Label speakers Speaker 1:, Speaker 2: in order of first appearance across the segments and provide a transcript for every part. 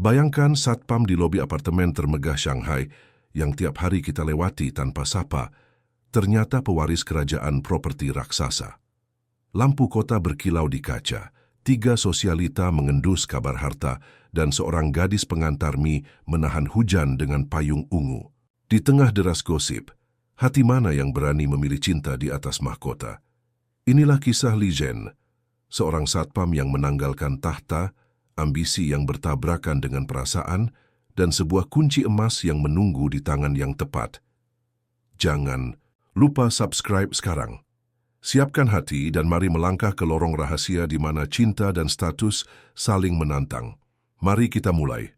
Speaker 1: Bayangkan satpam di lobi apartemen termegah Shanghai yang tiap hari kita lewati tanpa sapa, ternyata pewaris kerajaan properti raksasa. Lampu kota berkilau di kaca, 3 sosialita mengendus kabar harta, dan seorang gadis pengantar mie menahan hujan dengan payung ungu. Di tengah deras gosip, hati mana yang berani memilih cinta di atas mahkota? Inilah kisah Li Zhen, seorang satpam yang menanggalkan tahta, ambisi yang bertabrakan dengan perasaan, dan sebuah kunci emas yang menunggu di tangan yang tepat. Jangan lupa subscribe sekarang. Siapkan hati dan mari melangkah ke lorong rahasia di mana cinta dan status saling menantang. Mari kita mulai.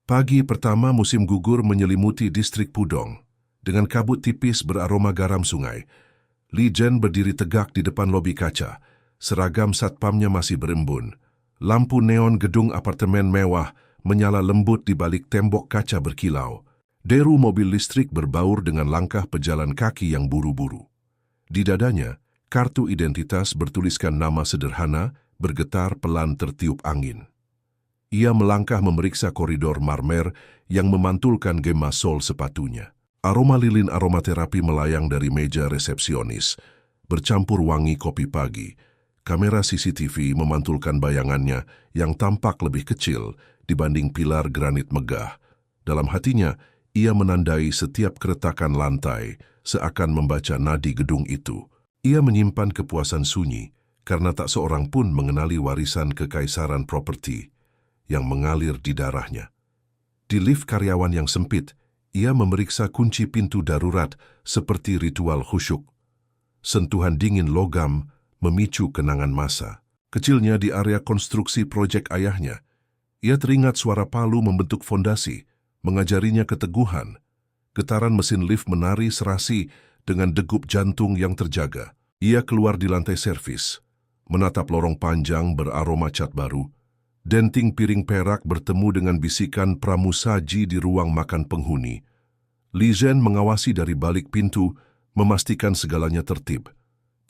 Speaker 1: Pagi pertama musim gugur menyelimuti distrik Pudong. Dengan kabut tipis beraroma garam sungai, Li Zhen berdiri tegak di depan lobi kaca. Seragam satpamnya masih berembun. Lampu neon gedung apartemen mewah menyala lembut di balik tembok kaca berkilau. Deru mobil listrik berbaur dengan langkah pejalan kaki yang buru-buru. Di dadanya, kartu identitas bertuliskan nama sederhana, bergetar pelan tertiup angin. Ia melangkah memeriksa koridor marmer yang memantulkan gema sol sepatunya. Aroma lilin aromaterapi melayang dari meja resepsionis, bercampur wangi kopi pagi. Kamera CCTV memantulkan bayangannya yang tampak lebih kecil dibanding pilar granit megah. Dalam hatinya, ia menandai setiap keretakan lantai, seakan membaca nadi gedung itu. Ia menyimpan kepuasan sunyi karena tak seorang pun mengenali warisan kekaisaran properti yang mengalir di darahnya. Di lift karyawan yang sempit, ia memeriksa kunci pintu darurat seperti ritual khusyuk. Sentuhan dingin logam memicu kenangan masa. Kecilnya di area konstruksi proyek ayahnya, ia teringat suara palu membentuk fondasi, mengajarinya keteguhan. Getaran mesin lift menari serasi dengan degup jantung yang terjaga. Ia keluar di lantai servis, menatap lorong panjang beraroma cat baru. Denting piring perak bertemu dengan bisikan pramusaji di ruang makan penghuni. Li Zhen mengawasi dari balik pintu, memastikan segalanya tertib.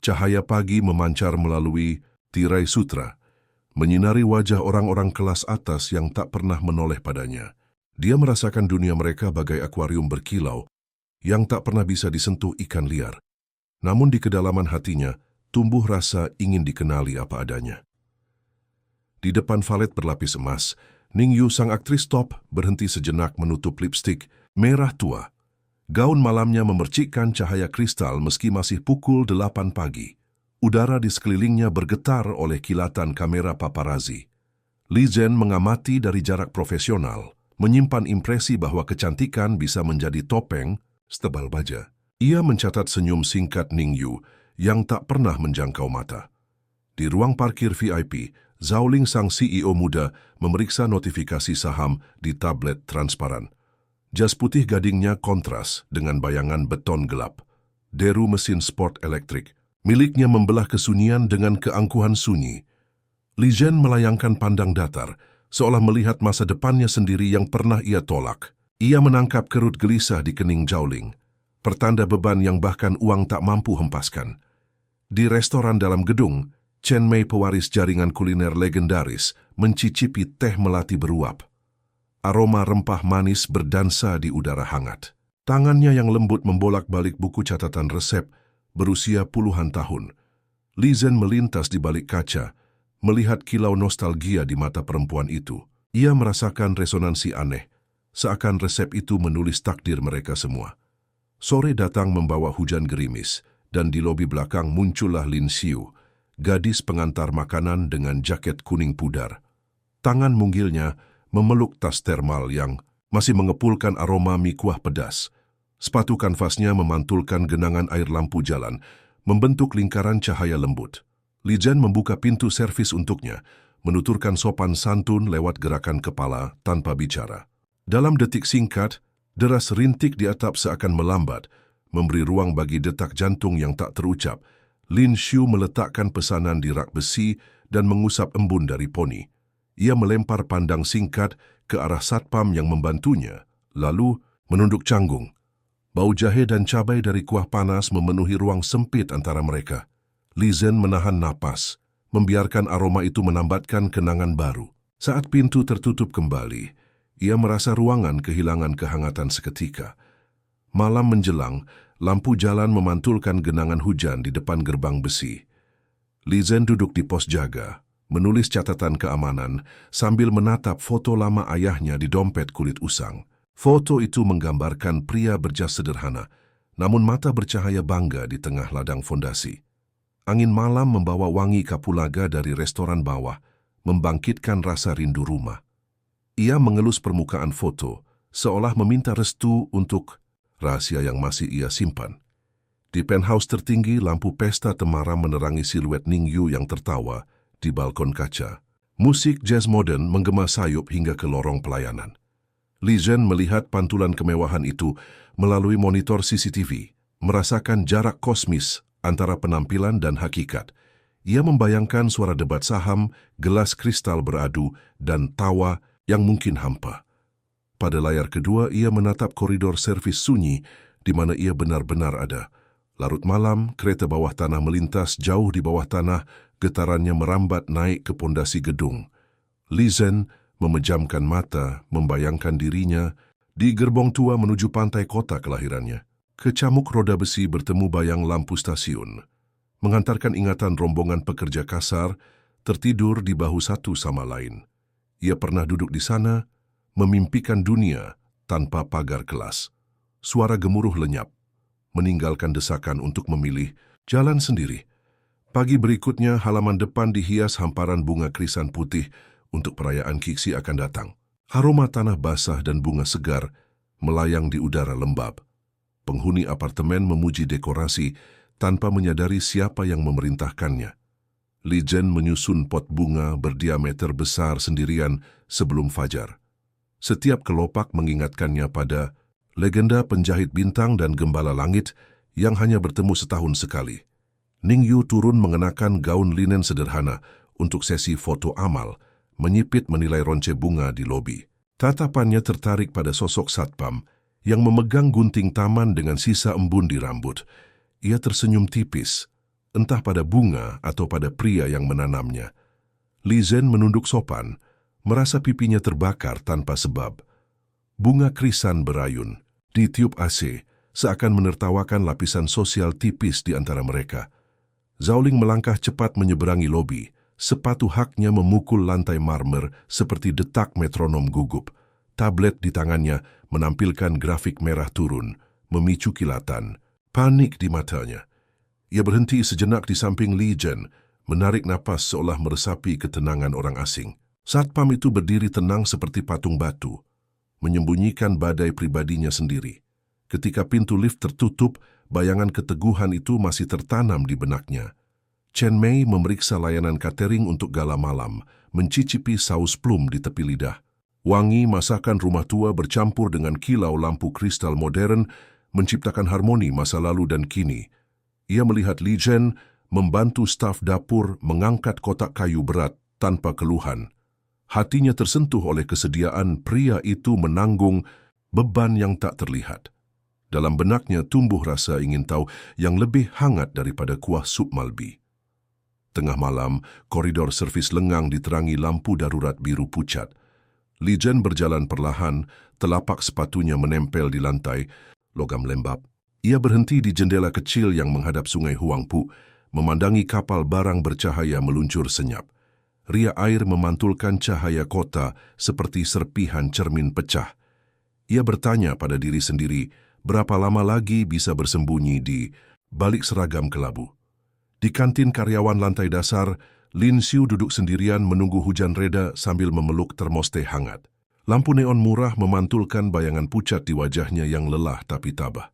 Speaker 1: Cahaya pagi memancar melalui tirai sutra, menyinari wajah orang-orang kelas atas yang tak pernah menoleh padanya. Dia merasakan dunia mereka bagai akuarium berkilau yang tak pernah bisa disentuh ikan liar. Namun di kedalaman hatinya, tumbuh rasa ingin dikenali apa adanya. Di depan valet berlapis emas, Ning Yu sang aktris top berhenti sejenak menutup lipstik merah tua. Gaun malamnya memercikkan cahaya kristal meski masih pukul 8 pagi. Udara di sekelilingnya bergetar oleh kilatan kamera paparazzi. Li Zhen mengamati dari jarak profesional, menyimpan impresi bahwa kecantikan bisa menjadi topeng setebal baja. Ia mencatat senyum singkat Ning Yu yang tak pernah menjangkau mata. Di ruang parkir VIP, Zhao Ling sang CEO muda memeriksa notifikasi saham di tablet transparan. Jas putih gadingnya kontras dengan bayangan beton gelap. Deru mesin sport elektrik miliknya membelah kesunyian dengan keangkuhan sunyi. Li Zhen melayangkan pandang datar, seolah melihat masa depannya sendiri yang pernah ia tolak. Ia menangkap kerut gelisah di kening Zhao Ling, pertanda beban yang bahkan uang tak mampu hempaskan. Di restoran dalam gedung, Chen Mei pewaris jaringan kuliner legendaris mencicipi teh melati beruap. Aroma rempah manis berdansa di udara hangat. Tangannya yang lembut membolak-balik buku catatan resep berusia puluhan tahun. Li Zhen melintas di balik kaca, melihat kilau nostalgia di mata perempuan itu. Ia merasakan resonansi aneh, seakan resep itu menulis takdir mereka semua. Sore datang membawa hujan gerimis, dan di lobi belakang muncullah Lin Xiu, gadis pengantar makanan dengan jaket kuning pudar. Tangan munggilnya memeluk tas termal yang masih mengepulkan aroma mie kuah pedas. Sepatu kanvasnya memantulkan genangan air lampu jalan, membentuk lingkaran cahaya lembut. Li Zhen membuka pintu servis untuknya, menuturkan sopan santun lewat gerakan kepala tanpa bicara. Dalam detik singkat, deras rintik di atap seakan melambat, memberi ruang bagi detak jantung yang tak terucap. Lin Xiu meletakkan pesanan di rak besi dan mengusap embun dari poni. Ia melempar pandang singkat ke arah satpam yang membantunya, lalu menunduk canggung. Bau jahe dan cabai dari kuah panas memenuhi ruang sempit antara mereka. Li Zhen menahan napas, membiarkan aroma itu menambatkan kenangan baru. Saat pintu tertutup kembali, Ia merasa ruangan kehilangan kehangatan seketika. Malam menjelang, lampu jalan memantulkan genangan hujan di depan gerbang besi. Li Zhen duduk di pos jaga, menulis catatan keamanan sambil menatap foto lama ayahnya di dompet kulit usang. Foto itu menggambarkan pria berjas sederhana, namun mata bercahaya bangga di tengah ladang fondasi. Angin malam membawa wangi kapulaga dari restoran bawah, membangkitkan rasa rindu rumah. Ia mengelus permukaan foto, seolah meminta restu untuk rahasia yang masih ia simpan. Di penthouse tertinggi, lampu pesta temaram menerangi siluet Ning Yu yang tertawa di balkon kaca. Musik jazz modern menggema sayup hingga ke lorong pelayanan. Li Zhen melihat pantulan kemewahan itu melalui monitor CCTV, merasakan jarak kosmis antara penampilan dan hakikat. Ia membayangkan suara debat saham, gelas kristal beradu, dan tawa yang mungkin hampa. Pada layar kedua, ia menatap koridor servis sunyi di mana ia benar-benar ada. Larut malam, kereta bawah tanah melintas jauh di bawah tanah, getarannya merambat naik ke pondasi gedung. Li Zhen memejamkan mata, membayangkan dirinya di gerbong tua menuju pantai kota kelahirannya. Kecamuk roda besi bertemu bayang lampu stasiun, mengantarkan ingatan rombongan pekerja kasar tertidur di bahu satu sama lain. Ia pernah duduk di sana, memimpikan dunia tanpa pagar kelas. Suara gemuruh lenyap, meninggalkan desakan untuk memilih jalan sendiri. Pagi berikutnya, halaman depan dihias hamparan bunga krisan putih untuk perayaan Kiksi akan datang. Aroma tanah basah dan bunga segar melayang di udara lembab. Penghuni apartemen memuji dekorasi tanpa menyadari siapa yang memerintahkannya. Li Zhen menyusun pot bunga berdiameter besar sendirian sebelum fajar. Setiap kelopak mengingatkannya pada legenda penjahit bintang dan gembala langit yang hanya bertemu setahun sekali. Ning Yu turun mengenakan gaun linen sederhana untuk sesi foto amal, menyipit menilai ronce bunga di lobi. Tatapannya tertarik pada sosok satpam yang memegang gunting taman dengan sisa embun di rambut. Ia tersenyum tipis, entah pada bunga atau pada pria yang menanamnya. Li Zhen menunduk sopan, merasa pipinya terbakar tanpa sebab. Bunga krisan berayun, ditiup AC, seakan menertawakan lapisan sosial tipis di antara mereka. Zhao Ling melangkah cepat menyeberangi lobi, sepatu haknya memukul lantai marmer seperti detak metronom gugup. Tablet di tangannya menampilkan grafik merah turun, memicu kilatan, panik di matanya. Ia berhenti sejenak di samping Li Zhen, menarik napas seolah meresapi ketenangan orang asing. Satpam itu berdiri tenang seperti patung batu, menyembunyikan badai pribadinya sendiri. Ketika pintu lift tertutup, bayangan keteguhan itu masih tertanam di benaknya. Chen Mei memeriksa layanan catering untuk gala malam, mencicipi saus plum di tepi lidah. Wangi masakan rumah tua bercampur dengan kilau lampu kristal modern, menciptakan harmoni masa lalu dan kini. Ia melihat Li Zhen membantu staf dapur mengangkat kotak kayu berat tanpa keluhan. Hatinya tersentuh oleh kesediaan pria itu menanggung beban yang tak terlihat. Dalam benaknya tumbuh rasa ingin tahu yang lebih hangat daripada kuah sup malbi. Tengah malam, koridor servis lengang diterangi lampu darurat biru pucat. Li Zhen berjalan perlahan, telapak sepatunya menempel di lantai, logam lembab. Ia berhenti di jendela kecil yang menghadap sungai Huangpu, memandangi kapal barang bercahaya meluncur senyap. Ria air memantulkan cahaya kota seperti serpihan cermin pecah. Ia bertanya pada diri sendiri, berapa lama lagi bisa bersembunyi di balik seragam kelabu. Di kantin karyawan lantai dasar, Lin Xiu duduk sendirian menunggu hujan reda sambil memeluk termos teh hangat. Lampu neon murah memantulkan bayangan pucat di wajahnya yang lelah tapi tabah.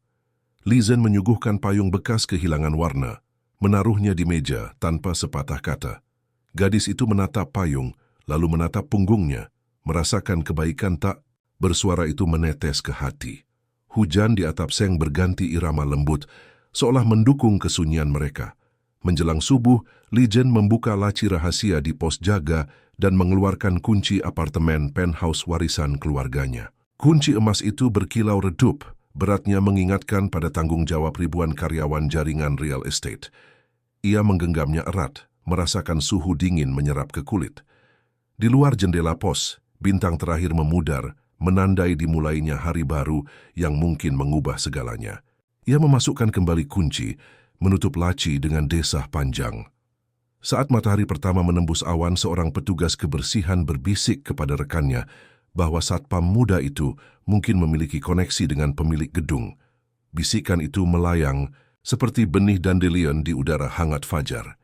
Speaker 1: Li Zhen menyuguhkan payung bekas kehilangan warna, menaruhnya di meja tanpa sepatah kata. Gadis itu menatap payung, lalu menatap punggungnya, merasakan kebaikan tak. Bersuara itu menetes ke hati. Hujan di atap seng berganti irama lembut, seolah mendukung kesunyian mereka. Menjelang subuh, Li Zhen membuka laci rahasia di pos jaga dan mengeluarkan kunci apartemen penthouse warisan keluarganya. Kunci emas itu berkilau redup, beratnya mengingatkan pada tanggung jawab ribuan karyawan jaringan real estate. Ia menggenggamnya erat, merasakan suhu dingin menyerap ke kulit. Di luar jendela pos, bintang terakhir memudar, menandai dimulainya hari baru yang mungkin mengubah segalanya. Ia memasukkan kembali kunci, menutup laci dengan desah panjang. Saat matahari pertama menembus awan, seorang petugas kebersihan berbisik kepada rekannya bahwa satpam muda itu mungkin memiliki koneksi dengan pemilik gedung. Bisikan itu melayang seperti benih dandelion di udara hangat fajar.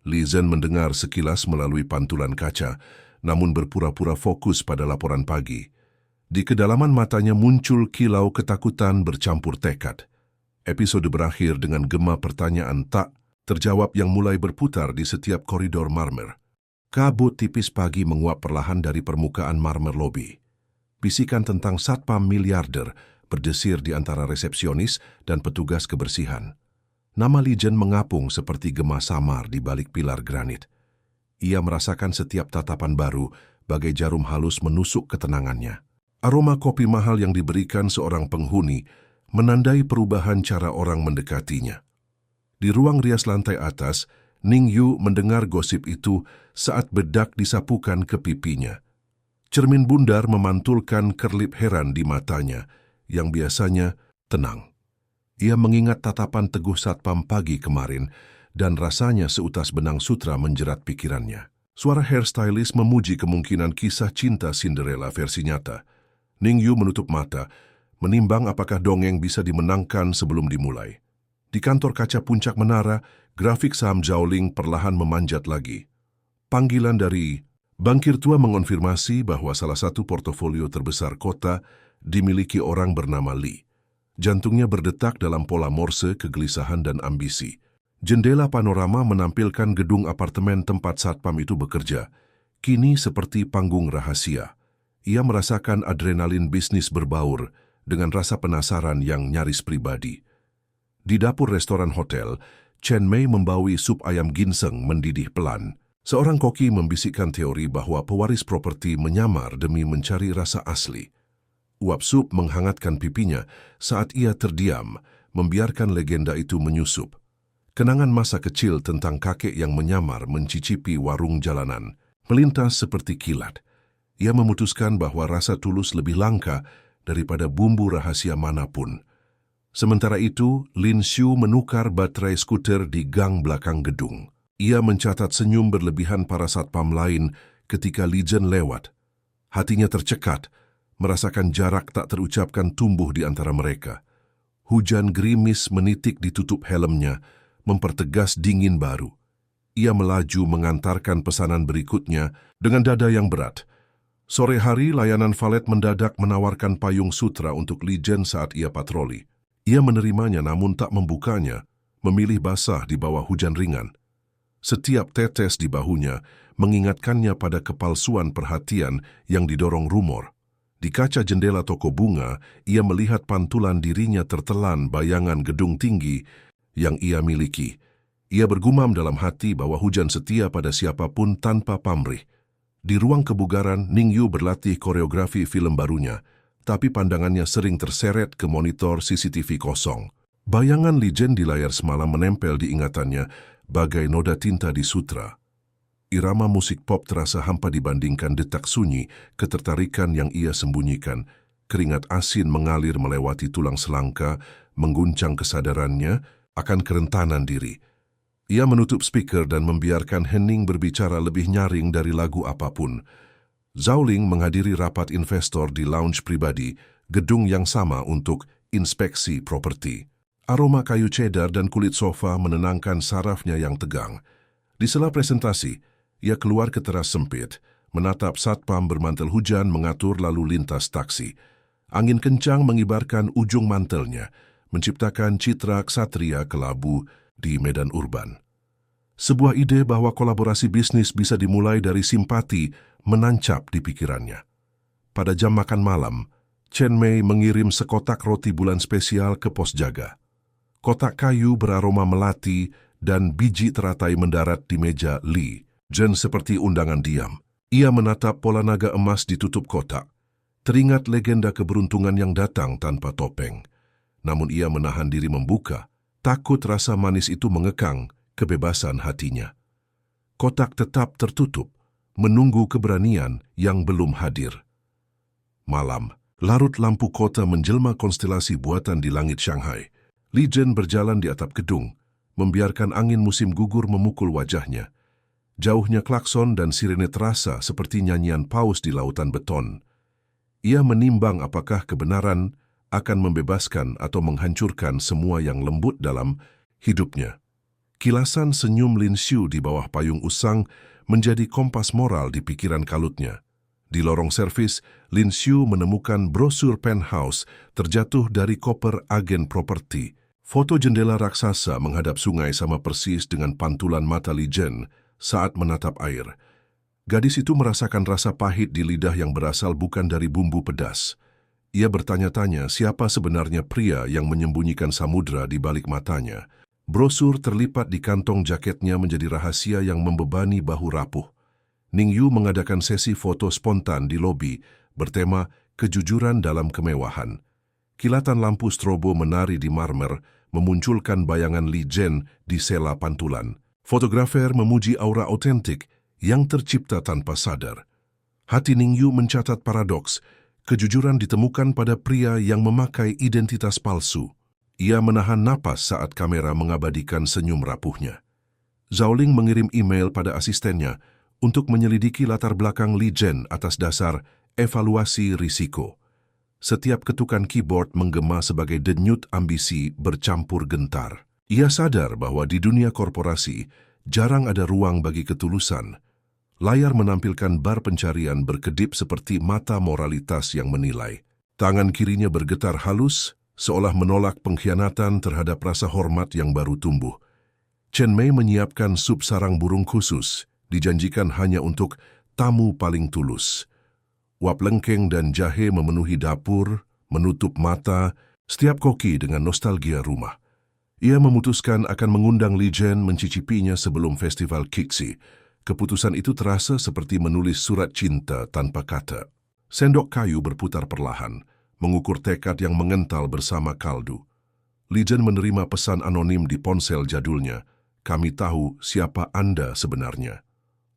Speaker 1: Li Zhen mendengar sekilas melalui pantulan kaca, namun berpura-pura fokus pada laporan pagi. Di kedalaman matanya muncul kilau ketakutan bercampur tekad. Episode berakhir dengan gema pertanyaan tak terjawab yang mulai berputar di setiap koridor marmer. Kabut tipis pagi menguap perlahan dari permukaan marmer lobi. Bisikan tentang satpam miliarder berdesir di antara resepsionis dan petugas kebersihan. Nama Li Zhen mengapung seperti gema samar di balik pilar granit. Ia merasakan setiap tatapan baru bagai jarum halus menusuk ketenangannya. Aroma kopi mahal yang diberikan seorang penghuni menandai perubahan cara orang mendekatinya. Di ruang rias lantai atas, Ning Yu mendengar gosip itu saat bedak disapukan ke pipinya. Cermin bundar memantulkan kerlip heran di matanya, yang biasanya tenang. Ia mengingat tatapan teguh satpam pagi kemarin, dan rasanya seutas benang sutra menjerat pikirannya. Suara hairstylist memuji kemungkinan kisah cinta Cinderella versi nyata. Ning Yu menutup mata, menimbang apakah dongeng bisa dimenangkan sebelum dimulai. Di kantor kaca puncak menara, grafik saham Zhaoling perlahan memanjat lagi. Panggilan dari bankir tua mengonfirmasi bahwa salah satu portofolio terbesar kota dimiliki orang bernama Li. Jantungnya berdetak dalam pola morse kegelisahan dan ambisi. Jendela panorama menampilkan gedung apartemen tempat satpam itu bekerja. Kini seperti panggung rahasia. Ia merasakan adrenalin bisnis berbaur dengan rasa penasaran yang nyaris pribadi. Di dapur restoran hotel, Chen Mei membawi sup ayam ginseng mendidih pelan. Seorang koki membisikkan teori bahwa pewaris properti menyamar demi mencari rasa asli. Uap sup menghangatkan pipinya saat ia terdiam, membiarkan legenda itu menyusup. Kenangan masa kecil tentang kakek yang menyamar mencicipi warung jalanan melintas seperti kilat. Ia memutuskan bahwa rasa tulus lebih langka daripada bumbu rahasia manapun. Sementara itu, Lin Xiu menukar baterai skuter di gang belakang gedung. Ia mencatat senyum berlebihan para satpam lain ketika Li Zhen lewat. Hatinya tercekat, merasakan jarak tak terucapkan tumbuh di antara mereka. Hujan gerimis menitik di tutup helmnya, mempertegas dingin baru. Ia melaju mengantarkan pesanan berikutnya dengan dada yang berat. Sore hari, layanan valet mendadak menawarkan payung sutra untuk Li Zhen saat ia patroli. Ia menerimanya namun tak membukanya, memilih basah di bawah hujan ringan. Setiap tetes di bahunya mengingatkannya pada kepalsuan perhatian yang didorong rumor. Di kaca jendela toko bunga, ia melihat pantulan dirinya tertelan bayangan gedung tinggi yang ia miliki. Ia bergumam dalam hati bahwa hujan setia pada siapapun tanpa pamrih. Di ruang kebugaran, Ning Yu berlatih koreografi film barunya, tapi pandangannya sering terseret ke monitor CCTV kosong. Bayangan Li Zhen di layar semalam menempel di ingatannya bagai noda tinta di sutra. Irama musik pop terasa hampa dibandingkan detak sunyi ketertarikan yang ia sembunyikan. Keringat asin mengalir melewati tulang selangka, mengguncang kesadarannya akan kerentanan diri. Ia menutup speaker dan membiarkan hening berbicara lebih nyaring dari lagu apapun. Zhaoling menghadiri rapat investor di lounge pribadi, gedung yang sama untuk inspeksi properti. Aroma kayu cedar dan kulit sofa menenangkan sarafnya yang tegang. Di sela presentasi, ia keluar ke teras sempit, menatap satpam bermantel hujan mengatur lalu lintas taksi. Angin kencang mengibarkan ujung mantelnya, menciptakan citra ksatria kelabu di medan urban. Sebuah ide bahwa kolaborasi bisnis bisa dimulai dari simpati menancap di pikirannya. Pada jam makan malam, Chen Mei mengirim sekotak roti bulan spesial ke pos jaga. Kotak kayu beraroma melati dan biji teratai mendarat di meja Li Zhen seperti undangan diam. Ia menatap pola naga emas di tutup kotak. Teringat legenda keberuntungan yang datang tanpa topeng. Namun ia menahan diri membuka, takut rasa manis itu mengekang kebebasan hatinya. Kotak tetap tertutup, menunggu keberanian yang belum hadir. Malam, larut lampu kota menjelma konstelasi buatan di langit Shanghai. Li Zhen berjalan di atap gedung, membiarkan angin musim gugur memukul wajahnya. Jauhnya klakson dan sirene terasa seperti nyanyian paus di lautan beton. Ia menimbang apakah kebenaran akan membebaskan atau menghancurkan semua yang lembut dalam hidupnya. Kilasan senyum Lin Xiu di bawah payung usang menjadi kompas moral di pikiran kalutnya. Di lorong servis, Lin Xiu menemukan brosur penthouse terjatuh dari koper agen properti. Foto jendela raksasa menghadap sungai sama persis dengan pantulan mata Li Zhen saat menatap air. Gadis itu merasakan rasa pahit di lidah yang berasal bukan dari bumbu pedas. Ia bertanya-tanya siapa sebenarnya pria yang menyembunyikan samudra di balik matanya. Brosur terlipat di kantong jaketnya menjadi rahasia yang membebani bahu rapuh. Ning Yu mengadakan sesi foto spontan di lobi bertema kejujuran dalam kemewahan. Kilatan lampu strobo menari di marmer memunculkan bayangan Li Zhen di sela pantulan. Fotografer memuji aura otentik yang tercipta tanpa sadar. Hati Ning Yu mencatat paradoks. Kejujuran ditemukan pada pria yang memakai identitas palsu. Ia menahan napas saat kamera mengabadikan senyum rapuhnya. Zhao Ling mengirim email pada asistennya untuk menyelidiki latar belakang Li Zhen atas dasar evaluasi risiko. Setiap ketukan keyboard menggema sebagai denyut ambisi bercampur gentar. Ia sadar bahwa di dunia korporasi jarang ada ruang bagi ketulusan. Layar menampilkan bar pencarian berkedip seperti mata moralitas yang menilai. Tangan kirinya bergetar halus, seolah menolak pengkhianatan terhadap rasa hormat yang baru tumbuh. Chen Mei menyiapkan sup sarang burung khusus, dijanjikan hanya untuk tamu paling tulus. Uap lengkeng dan jahe memenuhi dapur, menutup mata, setiap koki dengan nostalgia rumah. Ia memutuskan akan mengundang Li Zhen mencicipinya sebelum festival Kixi. Keputusan itu terasa seperti menulis surat cinta tanpa kata. Sendok kayu berputar perlahan, mengukur tekad yang mengental bersama kaldu. Li Zhen menerima pesan anonim di ponsel jadulnya. Kami tahu siapa Anda sebenarnya.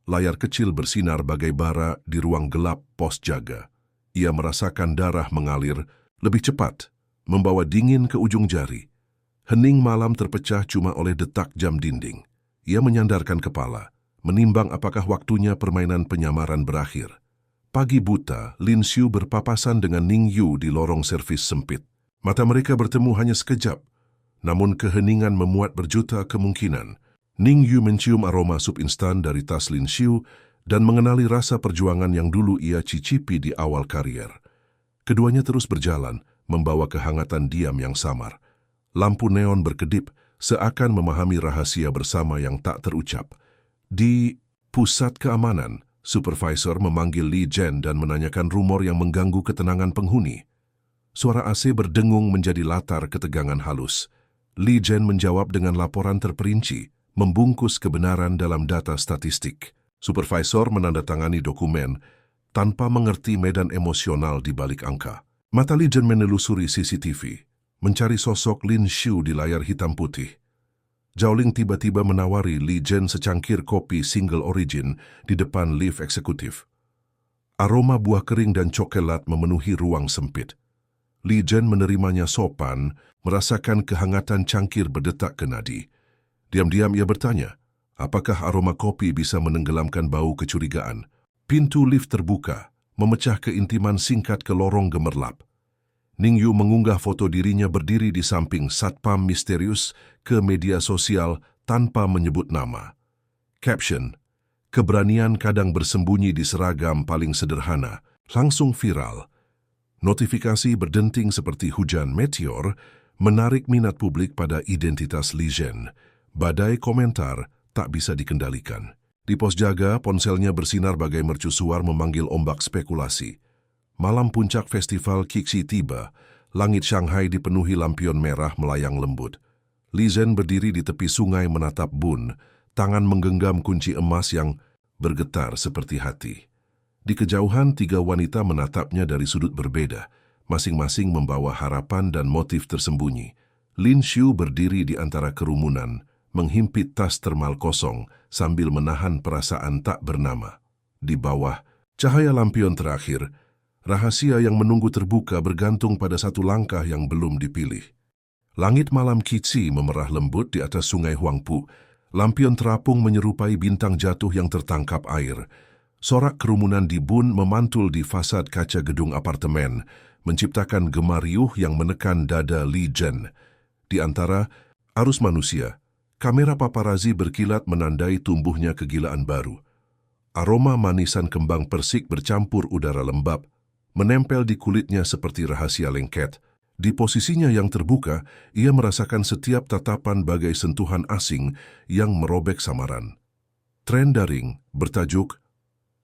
Speaker 1: Layar kecil bersinar bagai bara di ruang gelap pos jaga. Ia merasakan darah mengalir lebih cepat, membawa dingin ke ujung jari. Hening malam terpecah cuma oleh detak jam dinding. Ia menyandarkan kepala, menimbang apakah waktunya permainan penyamaran berakhir. Pagi buta, Lin Xiu berpapasan dengan Ning Yu di lorong servis sempit. Mata mereka bertemu hanya sekejap, namun keheningan memuat berjuta kemungkinan. Ning Yu mencium aroma sup instan dari tas Lin Xiu dan mengenali rasa perjuangan yang dulu ia cicipi di awal karier. Keduanya terus berjalan, membawa kehangatan diam yang samar. Lampu neon berkedip, seakan memahami rahasia bersama yang tak terucap. Di pusat keamanan, supervisor memanggil Li Zhen dan menanyakan rumor yang mengganggu ketenangan penghuni. Suara AC berdengung menjadi latar ketegangan halus. Li Zhen menjawab dengan laporan terperinci, membungkus kebenaran dalam data statistik. Supervisor menandatangani dokumen tanpa mengerti medan emosional di balik angka. Mata Li Zhen menelusuri CCTV, mencari sosok Lin Xiu di layar hitam putih. Zhao Ling tiba-tiba menawari Li Zhen secangkir kopi single origin di depan lift eksekutif. Aroma buah kering dan coklat memenuhi ruang sempit. Li Zhen menerimanya sopan, merasakan kehangatan cangkir berdetak ke nadi. Diam-diam ia bertanya, apakah aroma kopi bisa menenggelamkan bau kecurigaan? Pintu lift terbuka, memecah keintiman singkat ke lorong gemerlap. Ning Yu mengunggah foto dirinya berdiri di samping satpam misterius ke media sosial tanpa menyebut nama. Caption, keberanian kadang bersembunyi di seragam paling sederhana, langsung viral. Notifikasi berdenting seperti hujan meteor, menarik minat publik pada identitas Li Zhen. Badai komentar tak bisa dikendalikan. Di pos jaga, ponselnya bersinar bagai mercusuar memanggil ombak spekulasi. Malam puncak festival Kixi tiba, langit Shanghai dipenuhi lampion merah melayang lembut. Li Zhen berdiri di tepi sungai menatap Bun, tangan menggenggam kunci emas yang bergetar seperti hati. Di kejauhan, 3 wanita menatapnya dari sudut berbeda, masing-masing membawa harapan dan motif tersembunyi. Lin Xiu berdiri di antara kerumunan, menghimpit tas termal kosong sambil menahan perasaan tak bernama. Di bawah, cahaya lampion terakhir, Rahasia yang menunggu terbuka bergantung pada satu langkah yang belum dipilih. Langit malam Kici memerah lembut di atas sungai Huangpu. Lampion terapung menyerupai bintang jatuh yang tertangkap air. Sorak kerumunan di Bun memantul di fasad kaca gedung apartemen, menciptakan gema riuh yang menekan dada Li Zhen. Di antara arus manusia, kamera paparazi berkilat menandai tumbuhnya kegilaan baru. Aroma manisan kembang persik bercampur udara lembab, menempel di kulitnya seperti rahasia lengket. Di posisinya yang terbuka, ia merasakan setiap tatapan bagai sentuhan asing yang merobek samaran. Tren daring bertajuk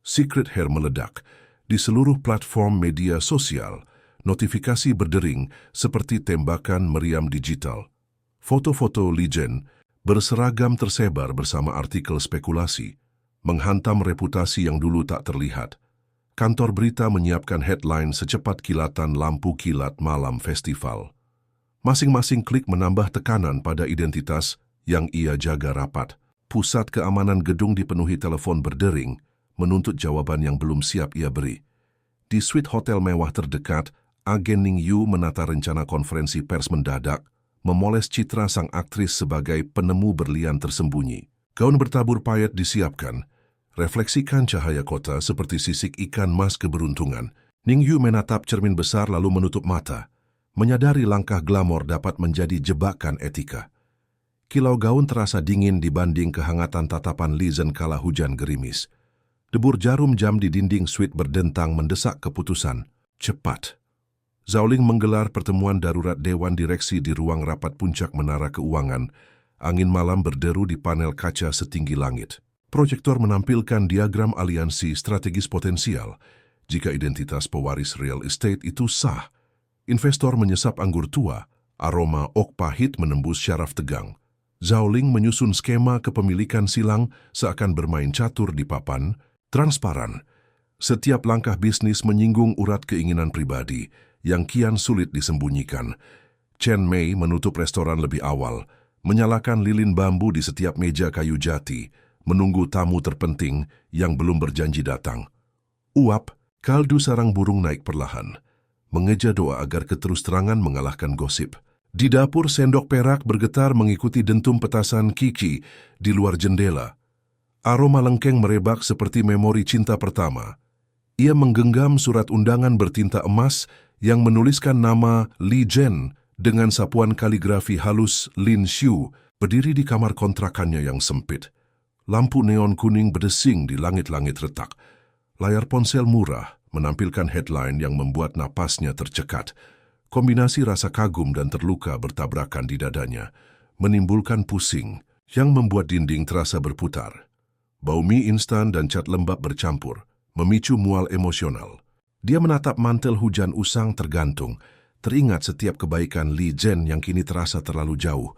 Speaker 1: Secret Hair meledak. Di seluruh platform media sosial, notifikasi berdering seperti tembakan meriam digital. Foto-foto Li Zhen berseragam tersebar bersama artikel spekulasi, menghantam reputasi yang dulu tak terlihat. Kantor berita menyiapkan headline secepat kilatan lampu kilat malam festival. Masing-masing klik menambah tekanan pada identitas yang ia jaga rapat. Pusat keamanan gedung dipenuhi telepon berdering, menuntut jawaban yang belum siap ia beri. Di suite hotel mewah terdekat, agen Ning Yu menata rencana konferensi pers mendadak, memoles citra sang aktris sebagai penemu berlian tersembunyi. Gaun bertabur payet disiapkan, refleksikan cahaya kota seperti sisik ikan mas keberuntungan. Ning Yu menatap cermin besar lalu menutup mata, menyadari langkah glamor dapat menjadi jebakan etika. Kilau gaun terasa dingin dibanding kehangatan tatapan Li Zhen kala hujan gerimis. Debur jarum jam di dinding suite berdentang mendesak keputusan. Cepat. Zhao Ling menggelar pertemuan darurat Dewan Direksi di ruang rapat puncak Menara Keuangan. Angin malam berderu di panel kaca setinggi langit. Proyektor menampilkan diagram aliansi strategis potensial. Jika identitas pewaris real estate itu sah, investor menyesap anggur tua, aroma ok pahit menembus syaraf tegang. Zhao Ling menyusun skema kepemilikan silang seakan bermain catur di papan, transparan. Setiap langkah bisnis menyinggung urat keinginan pribadi yang kian sulit disembunyikan. Chen Mei menutup restoran lebih awal, menyalakan lilin bambu di setiap meja kayu jati, menunggu tamu terpenting yang belum berjanji datang. Uap, kaldu sarang burung naik perlahan, mengeja doa agar keterus-terangan mengalahkan gosip. Di dapur sendok perak bergetar mengikuti dentum petasan Kiki di luar jendela. Aroma lengkeng merebak seperti memori cinta pertama. Ia menggenggam surat undangan bertinta emas yang menuliskan nama Li Zhen dengan sapuan kaligrafi halus Lin Xiu, berdiri di kamar kontrakannya yang sempit. Lampu neon kuning berdesing di langit-langit retak. Layar ponsel murah menampilkan headline yang membuat napasnya tercekat. Kombinasi rasa kagum dan terluka bertabrakan di dadanya, menimbulkan pusing yang membuat dinding terasa berputar. Bau mie instan dan cat lembab bercampur, memicu mual emosional. Dia menatap mantel hujan usang tergantung, teringat setiap kebaikan Li Zhen yang kini terasa terlalu jauh.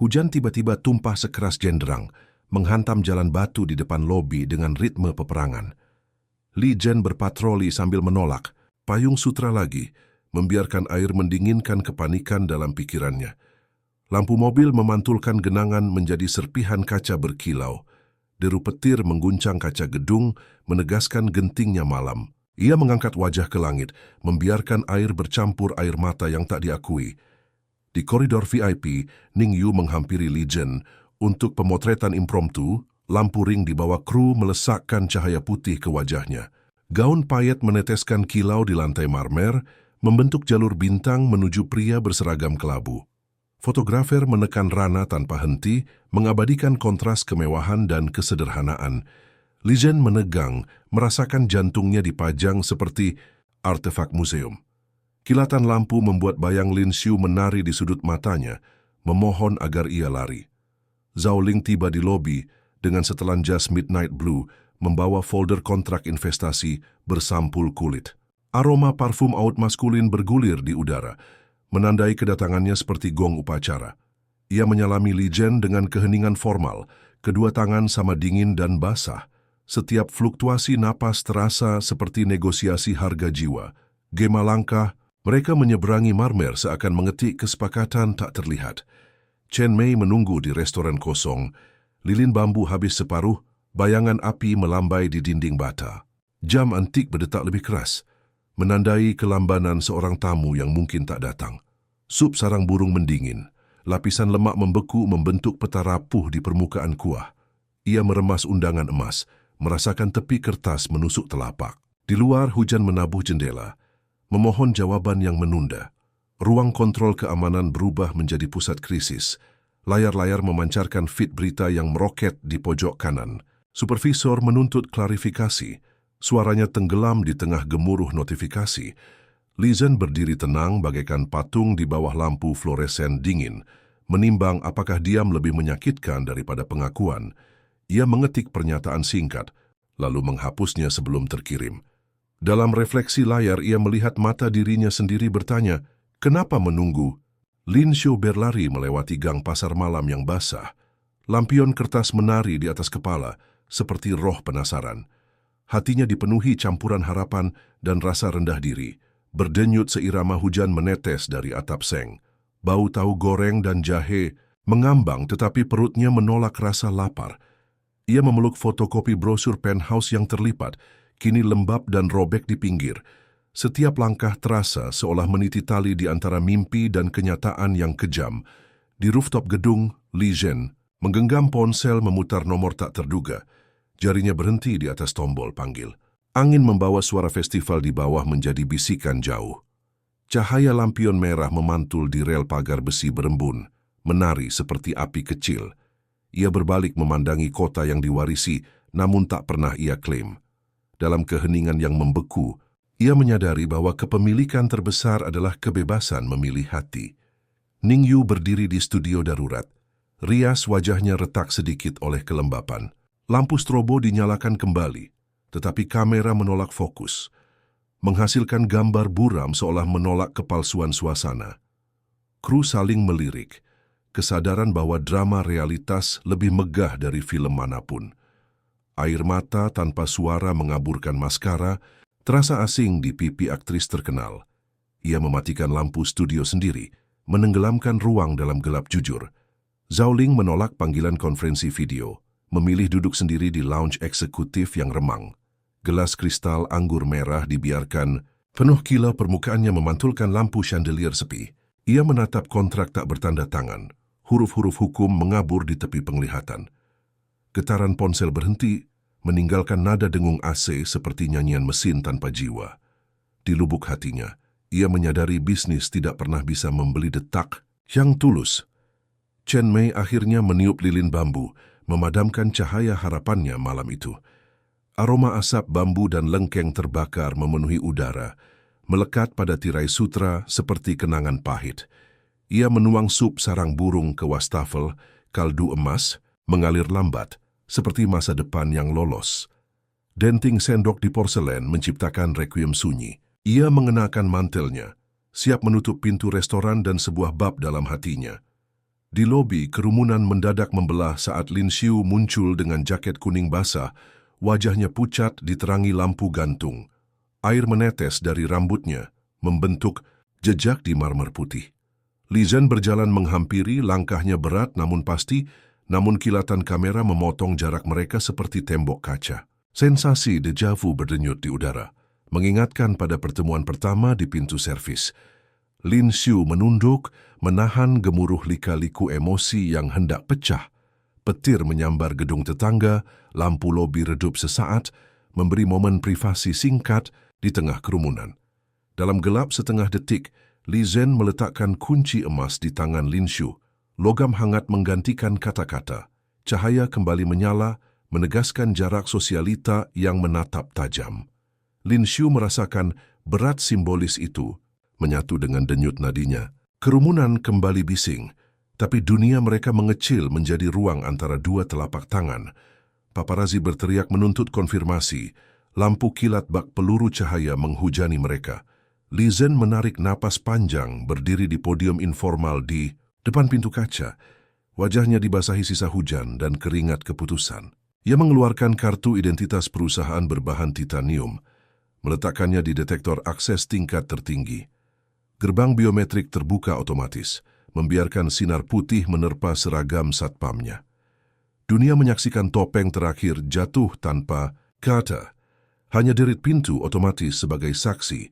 Speaker 1: Hujan tiba-tiba tumpah sekeras jenderang, menghantam jalan batu di depan lobi dengan ritme peperangan. Li Zhen berpatroli sambil menolak, payung sutra lagi, membiarkan air mendinginkan kepanikan dalam pikirannya. Lampu mobil memantulkan genangan menjadi serpihan kaca berkilau. Deru petir mengguncang kaca gedung, menegaskan gentingnya malam. Ia mengangkat wajah ke langit, membiarkan air bercampur air mata yang tak diakui. Di koridor VIP, Ning Yu menghampiri Li Zhen. Untuk pemotretan impromptu, lampu ring di bawah kru melesakkan cahaya putih ke wajahnya. Gaun payet meneteskan kilau di lantai marmer, membentuk jalur bintang menuju pria berseragam kelabu. Fotografer menekan rana tanpa henti, mengabadikan kontras kemewahan dan kesederhanaan. Li Zhen menegang, merasakan jantungnya dipajang seperti artefak museum. Kilatan lampu membuat bayang Lin Xiu menari di sudut matanya, memohon agar ia lari. Zhao Ling tiba di lobi dengan setelan jas midnight blue, membawa folder kontrak investasi bersampul kulit. Aroma parfum oud maskulin bergulir di udara, menandai kedatangannya seperti gong upacara. Ia menyalami Li Zhen dengan keheningan formal, kedua tangan sama dingin dan basah. Setiap fluktuasi napas terasa seperti negosiasi harga jiwa. Gema langkah, mereka menyeberangi marmer seakan mengetik kesepakatan tak terlihat. Chen Mei menunggu di restoran kosong. Lilin bambu habis separuh, bayangan api melambai di dinding bata. Jam antik berdetak lebih keras. menandai kelambanan seorang tamu yang mungkin tak datang. Sup sarang burung mendingin, lapisan lemak membeku membentuk peta rapuh di permukaan kuah. Ia meremas undangan emas, merasakan tepi kertas menusuk telapak. Di luar hujan menabuh jendela, memohon jawaban yang menunda. Ruang kontrol keamanan berubah menjadi pusat krisis. Layar-layar memancarkan feed berita yang meroket di pojok kanan. Supervisor menuntut klarifikasi. Suaranya tenggelam di tengah gemuruh notifikasi. Li Zhen berdiri tenang bagaikan patung di bawah lampu fluoresen dingin, menimbang apakah diam lebih menyakitkan daripada pengakuan. Ia mengetik pernyataan singkat, lalu menghapusnya sebelum terkirim. Dalam refleksi layar, ia melihat mata dirinya sendiri bertanya, kenapa menunggu? Lin Xiu berlari melewati gang pasar malam yang basah. Lampion kertas menari di atas kepala, seperti roh penasaran. Hatinya dipenuhi campuran harapan dan rasa rendah diri. Berdenyut seirama hujan menetes dari atap seng. Bau tahu goreng dan jahe mengambang, tetapi perutnya menolak rasa lapar. Ia memeluk fotokopi brosur penthouse yang terlipat, kini lembab dan robek di pinggir. Setiap langkah terasa seolah meniti tali di antara mimpi dan kenyataan yang kejam. Di rooftop gedung, Li Zhen menggenggam ponsel memutar nomor tak terduga. Jarinya berhenti di atas tombol panggil. Angin membawa suara festival di bawah menjadi bisikan jauh. Cahaya lampion merah memantul di rel pagar besi berembun, menari seperti api kecil. Ia berbalik memandangi kota yang diwarisi, namun tak pernah ia klaim. Dalam keheningan yang membeku, ia menyadari bahwa kepemilikan terbesar adalah kebebasan memilih hati. Ning Yu berdiri di studio darurat. Rias wajahnya retak sedikit oleh kelembapan. Lampu strobo dinyalakan kembali, tetapi kamera menolak fokus. Menghasilkan gambar buram seolah menolak kepalsuan suasana. Kru saling melirik, kesadaran bahwa drama realitas lebih megah dari film manapun. Air mata tanpa suara mengaburkan maskara, terasa asing di pipi aktris terkenal. Ia mematikan lampu studio sendiri, menenggelamkan ruang dalam gelap jujur. Zhao Ling menolak panggilan konferensi video, memilih duduk sendiri di lounge eksekutif yang remang. Gelas kristal anggur merah dibiarkan penuh kilau, permukaannya memantulkan lampu chandelier sepi. Ia menatap kontrak tak bertanda tangan. Huruf-huruf hukum mengabur di tepi penglihatan. Getaran ponsel berhenti, meninggalkan nada dengung AC seperti nyanyian mesin tanpa jiwa. Di lubuk hatinya, ia menyadari bisnis tidak pernah bisa membeli detak yang tulus. Chen Mei akhirnya meniup lilin bambu, memadamkan cahaya harapannya malam itu. Aroma asap bambu dan lengkeng terbakar memenuhi udara, melekat pada tirai sutra seperti kenangan pahit. Ia menuang sup sarang burung ke wastafel, kaldu emas, mengalir lambat, seperti masa depan yang lolos. Denting sendok di porselen menciptakan requiem sunyi. Ia mengenakan mantelnya, siap menutup pintu restoran dan sebuah bab dalam hatinya. Di lobi, kerumunan mendadak membelah saat Lin Xiu muncul dengan jaket kuning basah, wajahnya pucat diterangi lampu gantung. Air menetes dari rambutnya, membentuk jejak di marmer putih. Li Zhen berjalan menghampiri, langkahnya berat namun pasti, namun kilatan kamera memotong jarak mereka seperti tembok kaca. Sensasi deja vu berdenyut di udara, mengingatkan pada pertemuan pertama di pintu servis. Lin Xiu menunduk, menahan gemuruh lika-liku emosi yang hendak pecah. Petir menyambar gedung tetangga, lampu lobi redup sesaat, memberi momen privasi singkat di tengah kerumunan. Dalam gelap setengah detik, Li Zhen meletakkan kunci emas di tangan Lin Xiu. Logam hangat menggantikan kata-kata. Cahaya kembali menyala, menegaskan jarak sosialita yang menatap tajam. Lin Xiu merasakan berat simbolis itu, menyatu dengan denyut nadinya. Kerumunan kembali bising, tapi dunia mereka mengecil menjadi ruang antara dua telapak tangan. Paparazi berteriak menuntut konfirmasi. Lampu kilat bak peluru cahaya menghujani mereka. Li Zhen menarik napas panjang, berdiri di podium informal di depan pintu kaca. Wajahnya dibasahi sisa hujan dan keringat keputusan. Ia mengeluarkan kartu identitas perusahaan berbahan titanium, meletakkannya di detektor akses tingkat tertinggi. Gerbang biometrik terbuka otomatis, membiarkan sinar putih menerpa seragam satpamnya. Dunia menyaksikan topeng terakhir jatuh tanpa kata. Hanya derit pintu otomatis sebagai saksi.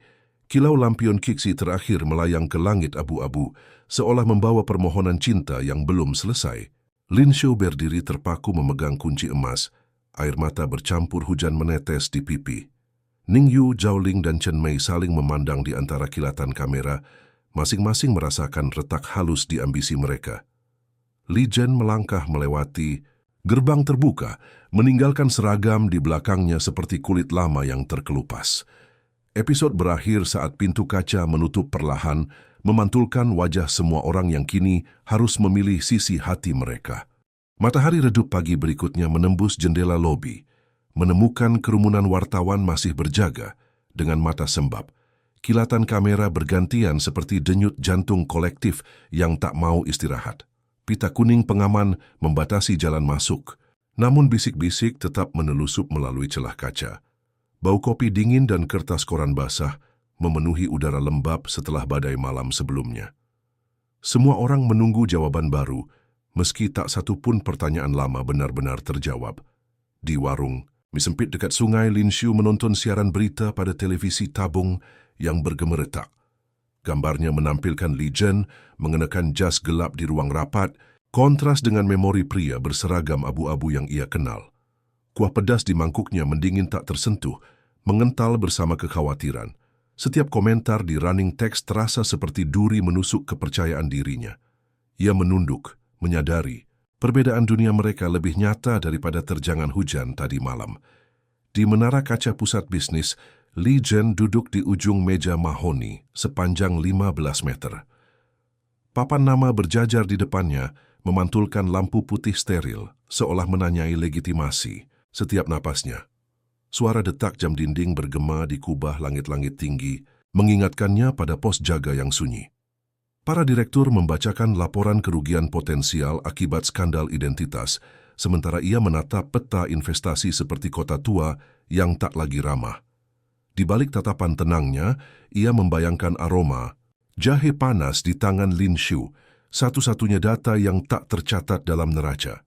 Speaker 1: Kilau lampion Kiksi terakhir melayang ke langit abu-abu, seolah membawa permohonan cinta yang belum selesai. Lin Shu berdiri terpaku memegang kunci emas. Air mata bercampur hujan menetes di pipi. Ning Yu, Zhao Ling, dan Chen Mei saling memandang di antara kilatan kamera, masing-masing merasakan retak halus di ambisi mereka. Li Zhen melangkah melewati. Gerbang terbuka, meninggalkan seragam di belakangnya seperti kulit lama yang terkelupas. Episode berakhir saat pintu kaca menutup perlahan, memantulkan wajah semua orang yang kini harus memilih sisi hati mereka. Matahari redup pagi berikutnya menembus jendela lobi, menemukan kerumunan wartawan masih berjaga dengan mata sembab. Kilatan kamera bergantian seperti denyut jantung kolektif yang tak mau istirahat. Pita kuning pengaman membatasi jalan masuk, namun bisik-bisik tetap menelusup melalui celah kaca. Bau kopi dingin dan kertas koran basah memenuhi udara lembab setelah badai malam sebelumnya. Semua orang menunggu jawaban baru, meski tak satu pun pertanyaan lama benar-benar terjawab. Di warung, mie sempit dekat sungai, Lin Shu menonton siaran berita pada televisi tabung yang bergemeretak. Gambarnya menampilkan Li Zhen mengenakan jas gelap di ruang rapat, kontras dengan memori pria berseragam abu-abu yang ia kenal. Kuah pedas di mangkuknya mendingin tak tersentuh, mengental bersama kekhawatiran. Setiap komentar di running text terasa seperti duri menusuk kepercayaan dirinya. Ia menunduk, menyadari perbedaan dunia mereka lebih nyata daripada terjangan hujan tadi malam. Di menara kaca pusat bisnis, Li Zhen duduk di ujung meja mahoni sepanjang 15 meter. Papan nama berjajar di depannya memantulkan lampu putih steril, seolah menanyai legitimasi setiap napasnya. Suara detak jam dinding bergema di kubah langit-langit tinggi, mengingatkannya pada pos jaga yang sunyi. Para direktur membacakan laporan kerugian potensial akibat skandal identitas, sementara ia menatap peta investasi seperti kota tua yang tak lagi ramah. Di balik tatapan tenangnya, ia membayangkan aroma jahe panas di tangan Lin Shu, satu-satunya data yang tak tercatat dalam neraca.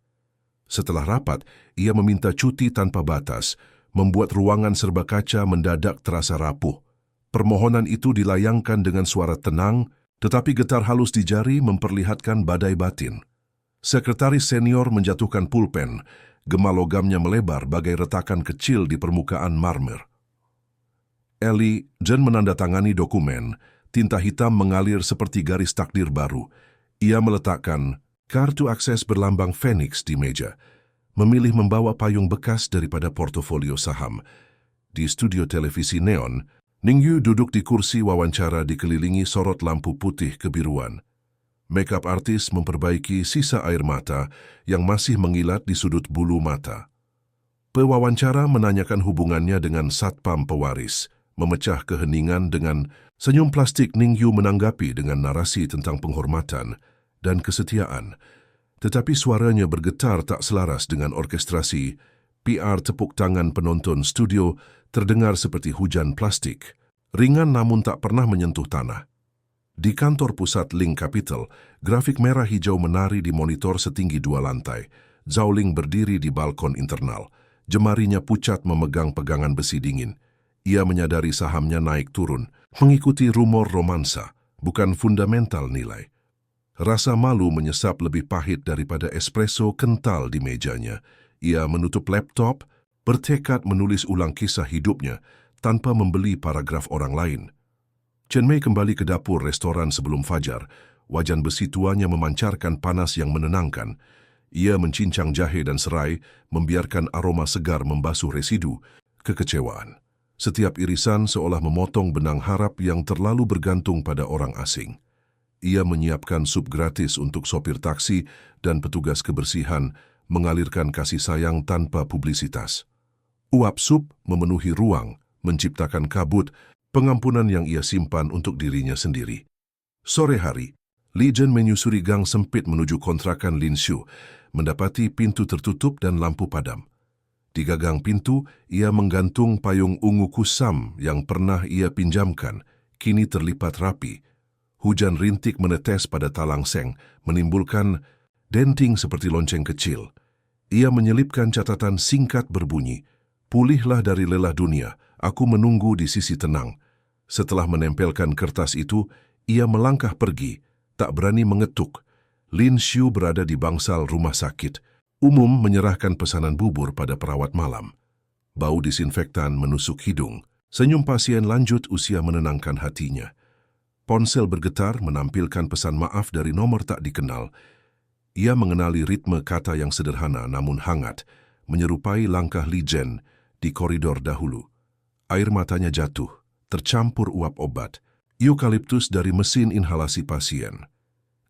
Speaker 1: Setelah rapat, ia meminta cuti tanpa batas, membuat ruangan serba kaca mendadak terasa rapuh. Permohonan itu dilayangkan dengan suara tenang, tetapi getar halus di jari memperlihatkan badai batin. Sekretaris senior menjatuhkan pulpen, gema logamnya melebar bagai retakan kecil di permukaan marmer. Li Zhen menandatangani dokumen, tinta hitam mengalir seperti garis takdir baru. Ia meletakkan kartu akses berlambang Phoenix di meja, memilih membawa payung bekas daripada portofolio saham. Di studio televisi neon, Ning Yu duduk di kursi wawancara dikelilingi sorot lampu putih kebiruan. Makeup artis memperbaiki sisa air mata yang masih mengilat di sudut bulu mata. Pewawancara menanyakan hubungannya dengan satpam pewaris, memecah keheningan dengan senyum plastik. Ning Yu menanggapi dengan narasi tentang penghormatan dan kesetiaan, tetapi suaranya bergetar tak selaras dengan orkestrasi. PR tepuk tangan penonton studio terdengar seperti hujan plastik, ringan namun tak pernah menyentuh tanah. Di kantor pusat Ling Capital, grafik merah hijau menari di monitor setinggi 2 lantai. Zhao Ling berdiri di balkon internal, jemarinya pucat memegang pegangan besi dingin. Ia menyadari sahamnya naik turun, mengikuti rumor romansa, bukan fundamental nilai. Rasa malu menyesap lebih pahit daripada espresso kental di mejanya. Ia menutup laptop, bertekad menulis ulang kisah hidupnya tanpa membeli paragraf orang lain. Chen Mei kembali ke dapur restoran sebelum fajar. Wajan besi tuanya memancarkan panas yang menenangkan. Ia mencincang jahe dan serai, membiarkan aroma segar membasuh residu kekecewaan. Setiap irisan seolah memotong benang harap yang terlalu bergantung pada orang asing. Ia menyiapkan sup gratis untuk sopir taksi dan petugas kebersihan, mengalirkan kasih sayang tanpa publisitas. Uap sup memenuhi ruang, menciptakan kabut, pengampunan yang ia simpan untuk dirinya sendiri. Sore hari, Li Zhen menyusuri gang sempit menuju kontrakan Lin Shu, mendapati pintu tertutup dan lampu padam. Di gagang pintu, ia menggantung payung ungu kusam yang pernah ia pinjamkan, kini terlipat rapi. Hujan rintik menetes pada talang seng, menimbulkan denting seperti lonceng kecil. Ia menyelipkan catatan singkat berbunyi, "Pulihlah dari lelah dunia, aku menunggu di sisi tenang." Setelah menempelkan kertas itu, ia melangkah pergi, tak berani mengetuk. Lin Xiu berada di bangsal rumah sakit, umum menyerahkan pesanan bubur pada perawat malam. Bau disinfektan menusuk hidung. Senyum pasien lanjut usia menenangkan hatinya. Ponsel bergetar menampilkan pesan maaf dari nomor tak dikenal. Ia mengenali ritme kata yang sederhana namun hangat, menyerupai langkah Li Zhen di koridor dahulu. Air matanya jatuh, tercampur uap obat, eukaliptus dari mesin inhalasi pasien.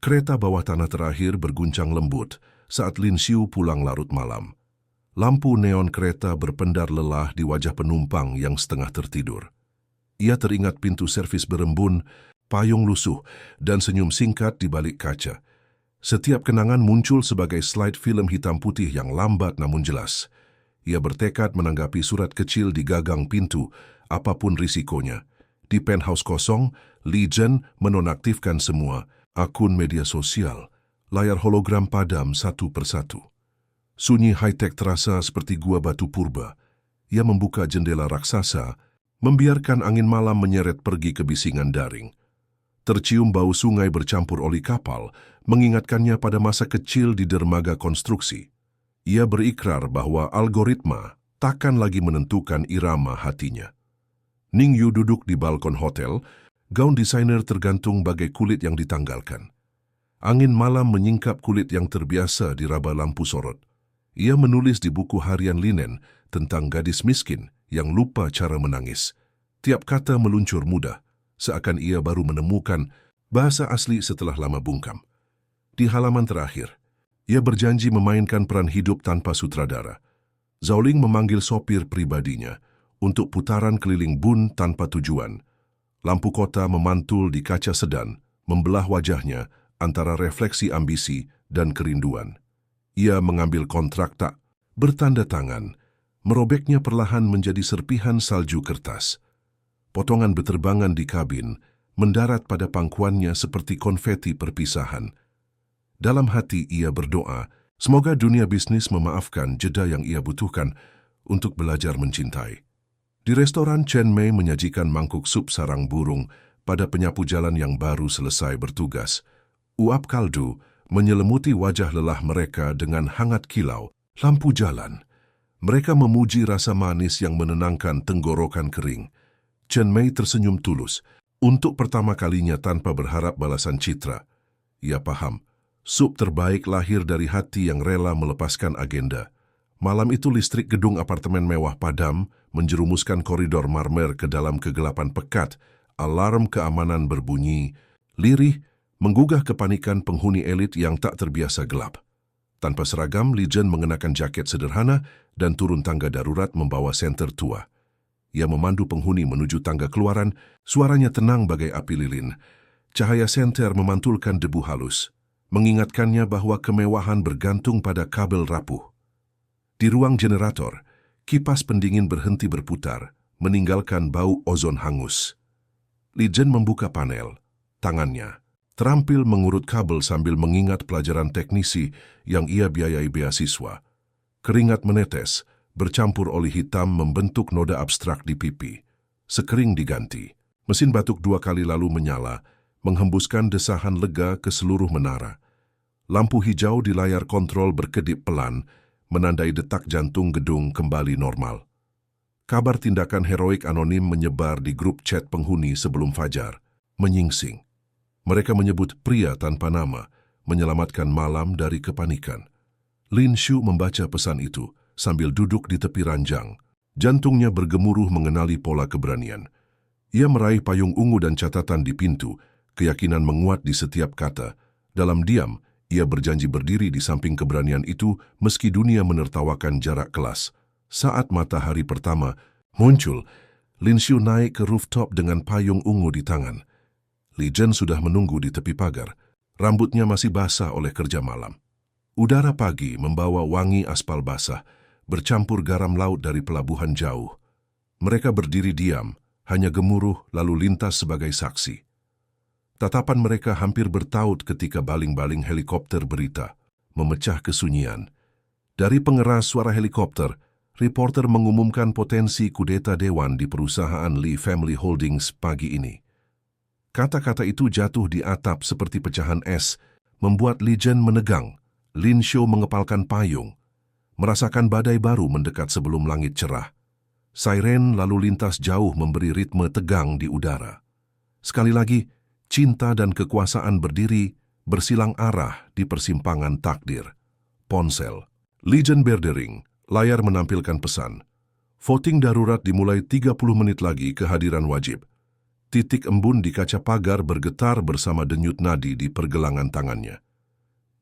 Speaker 1: Kereta bawah tanah terakhir berguncang lembut saat Lin Xiu pulang larut malam. Lampu neon kereta berpendar lelah di wajah penumpang yang setengah tertidur. Ia teringat pintu servis berembun, payung lusuh, dan senyum singkat di balik kaca. Setiap kenangan muncul sebagai slide film hitam putih yang lambat namun jelas. Ia bertekad menanggapi surat kecil di gagang pintu, apapun risikonya. Di penthouse kosong, Li Zhen menonaktifkan semua akun media sosial. Layar hologram padam satu persatu. Sunyi high-tech terasa seperti gua batu purba. Ia membuka jendela raksasa, membiarkan angin malam menyeret pergi ke bisingan daring. Tercium bau sungai bercampur oli kapal, mengingatkannya pada masa kecil di dermaga konstruksi. Ia berikrar bahwa algoritma takkan lagi menentukan irama hatinya. Ning Yu duduk di balkon hotel, gaun desainer tergantung bagai kulit yang ditanggalkan. Angin malam menyingkap kulit yang terbiasa diraba lampu sorot. Ia menulis di buku harian linen tentang gadis miskin yang lupa cara menangis. Tiap kata meluncur mudah, seakan ia baru menemukan bahasa asli setelah lama bungkam. Di halaman terakhir, ia berjanji memainkan peran hidup tanpa sutradara. Zhao Ling memanggil sopir pribadinya untuk putaran keliling Bun tanpa tujuan. Lampu kota memantul di kaca sedan, membelah wajahnya antara refleksi ambisi dan kerinduan. Ia mengambil kontrak tak bertanda tangan, merobeknya perlahan menjadi serpihan salju kertas. Potongan beterbangan di kabin, mendarat pada pangkuannya seperti konfeti perpisahan. Dalam hati ia berdoa, semoga dunia bisnis memaafkan jeda yang ia butuhkan untuk belajar mencintai. Di restoran, Chen Mei menyajikan mangkuk sup sarang burung pada penyapu jalan yang baru selesai bertugas. Uap kaldu menyelimuti wajah lelah mereka dengan hangat kilau lampu jalan. Mereka memuji rasa manis yang menenangkan tenggorokan kering. Chen Mei tersenyum tulus, untuk pertama kalinya tanpa berharap balasan citra. Ia paham, sup terbaik lahir dari hati yang rela melepaskan agenda. Malam itu listrik gedung apartemen mewah padam, menjerumuskan koridor marmer ke dalam kegelapan pekat. Alarm keamanan berbunyi, lirih, menggugah kepanikan penghuni elit yang tak terbiasa gelap. Tanpa seragam, Li Zhen mengenakan jaket sederhana dan turun tangga darurat membawa senter tua. Ia memandu penghuni menuju tangga keluaran, suaranya tenang bagai api lilin. Cahaya senter memantulkan debu halus, mengingatkannya bahwa kemewahan bergantung pada kabel rapuh. Di ruang generator, kipas pendingin berhenti berputar, meninggalkan bau ozon hangus. Li Zhen membuka panel, tangannya terampil mengurut kabel sambil mengingat pelajaran teknisi yang ia biayai beasiswa. Keringat menetes, bercampur oli hitam membentuk noda abstrak di pipi. Sekering diganti. Mesin batuk 2 kali lalu menyala, menghembuskan desahan lega ke seluruh menara. Lampu hijau di layar kontrol berkedip pelan, menandai detak jantung gedung kembali normal. Kabar tindakan heroik anonim menyebar di grup chat penghuni sebelum fajar, menyingsing. Mereka menyebut pria tanpa nama, menyelamatkan malam dari kepanikan. Lin Xiu membaca pesan itu sambil duduk di tepi ranjang. Jantungnya bergemuruh mengenali pola keberanian. Ia meraih payung ungu dan catatan di pintu, keyakinan menguat di setiap kata. Dalam diam, ia berjanji berdiri di samping keberanian itu meski dunia menertawakan jarak kelas. Saat matahari pertama muncul, Lin Xiu naik ke rooftop dengan payung ungu di tangan. Li Zhen sudah menunggu di tepi pagar. Rambutnya masih basah oleh kerja malam. Udara pagi membawa wangi aspal basah, bercampur garam laut dari pelabuhan jauh. Mereka berdiri diam, hanya gemuruh lalu lintas sebagai saksi. Tatapan mereka hampir bertaut ketika baling-baling helikopter berita, memecah kesunyian. Dari pengeras suara helikopter, reporter mengumumkan potensi kudeta dewan di perusahaan Lee Family Holdings pagi ini. Kata-kata itu jatuh di atap seperti pecahan es, membuat Lee Jen menegang. Lin Xiu mengepalkan payung, merasakan badai baru mendekat sebelum langit cerah. Siren lalu lintas jauh memberi ritme tegang di udara. Sekali lagi, cinta dan kekuasaan berdiri bersilang arah di persimpangan takdir. Ponsel. Lee Jen berdering. Layar menampilkan pesan. Voting darurat dimulai 30 menit lagi, kehadiran wajib. Titik embun di kaca pagar bergetar bersama denyut nadi di pergelangan tangannya.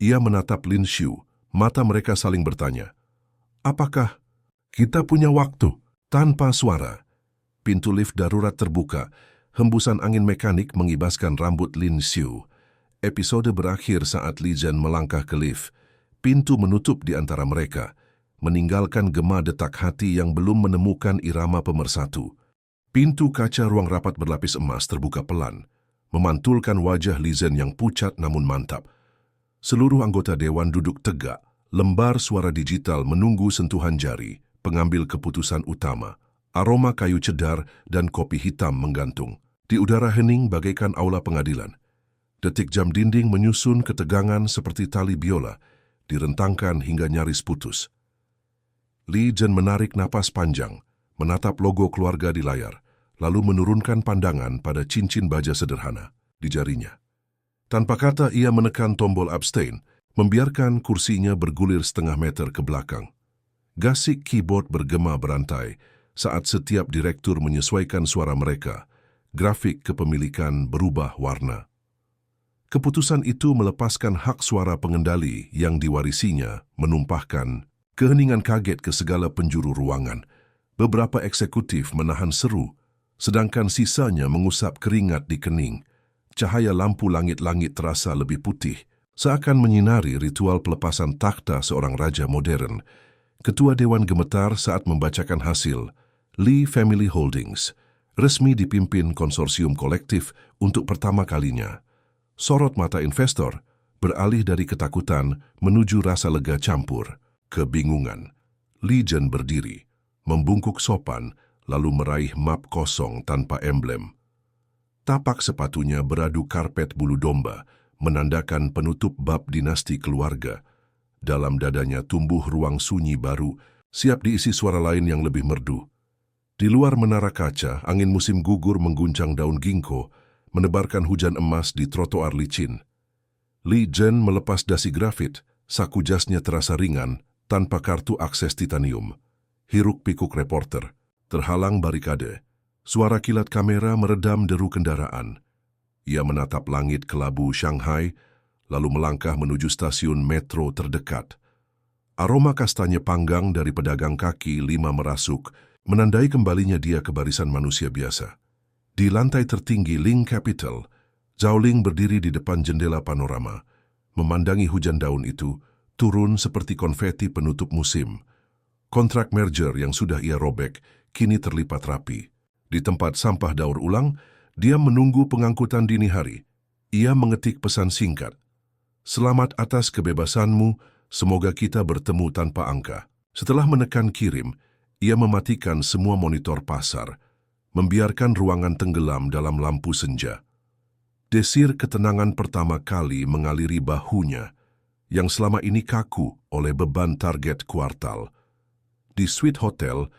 Speaker 1: Ia menatap Lin Xiu, mata mereka saling bertanya. Apakah kita punya waktu? Tanpa suara, pintu lift darurat terbuka, hembusan angin mekanik mengibaskan rambut Lin Xiu. Episode berakhir saat Li Jen melangkah ke lift. Pintu menutup di antara mereka, meninggalkan gema detak hati yang belum menemukan irama pemersatu. Pintu kaca ruang rapat berlapis emas terbuka pelan, memantulkan wajah Li Jen yang pucat namun mantap. Seluruh anggota dewan duduk tegak, lembar suara digital menunggu sentuhan jari, pengambil keputusan utama. Aroma kayu cedar dan kopi hitam menggantung. Di udara hening bagaikan aula pengadilan. Detik jam dinding menyusun ketegangan seperti tali biola, direntangkan hingga nyaris putus. Li Jen menarik napas panjang, menatap logo keluarga di layar, lalu menurunkan pandangan pada cincin baja sederhana di jarinya. Tanpa kata ia menekan tombol abstain, membiarkan kursinya bergulir setengah meter ke belakang. Gasik keyboard bergema berantai saat setiap direktur menyesuaikan suara mereka. Grafik kepemilikan berubah warna. Keputusan itu melepaskan hak suara pengendali yang diwarisinya, menumpahkan keheningan kaget ke segala penjuru ruangan. Beberapa eksekutif menahan seru, sedangkan sisanya mengusap keringat di kening. Cahaya lampu langit-langit terasa lebih putih, seakan menyinari ritual pelepasan takhta seorang raja modern. Ketua Dewan gemetar saat membacakan hasil. Lee Family Holdings resmi dipimpin konsorsium kolektif untuk pertama kalinya. Sorot mata investor beralih dari ketakutan menuju rasa lega campur kebingungan. Li Jen berdiri, membungkuk sopan, lalu meraih map kosong tanpa emblem. Tapak sepatunya beradu karpet bulu domba, menandakan penutup bab dinasti keluarga. Dalam dadanya tumbuh ruang sunyi baru, siap diisi suara lain yang lebih merdu. Di luar menara kaca, angin musim gugur mengguncang daun ginkgo, menebarkan hujan emas di trotoar licin. Li Jen melepas dasi grafit, saku jasnya terasa ringan, tanpa kartu akses titanium. Hiruk-pikuk reporter, terhalang barikade. Suara kilat kamera meredam deru kendaraan. Ia menatap langit kelabu Shanghai, lalu melangkah menuju stasiun metro terdekat. Aroma kastanya panggang dari pedagang kaki 5 merasuk, menandai kembalinya dia ke barisan manusia biasa. Di lantai tertinggi Ling Capital, Zhao Ling berdiri di depan jendela panorama, memandangi hujan daun itu, turun seperti konfeti penutup musim. Kontrak merger yang sudah ia robek, kini terlipat rapi. Di tempat sampah daur ulang, dia menunggu pengangkutan dini hari. Ia mengetik pesan singkat. Selamat atas kebebasanmu, semoga kita bertemu tanpa angka. Setelah menekan kirim, ia mematikan semua monitor pasar, membiarkan ruangan tenggelam dalam lampu senja. Desir ketenangan pertama kali mengaliri bahunya, yang selama ini kaku oleh beban target kuartal. Di suite hotel,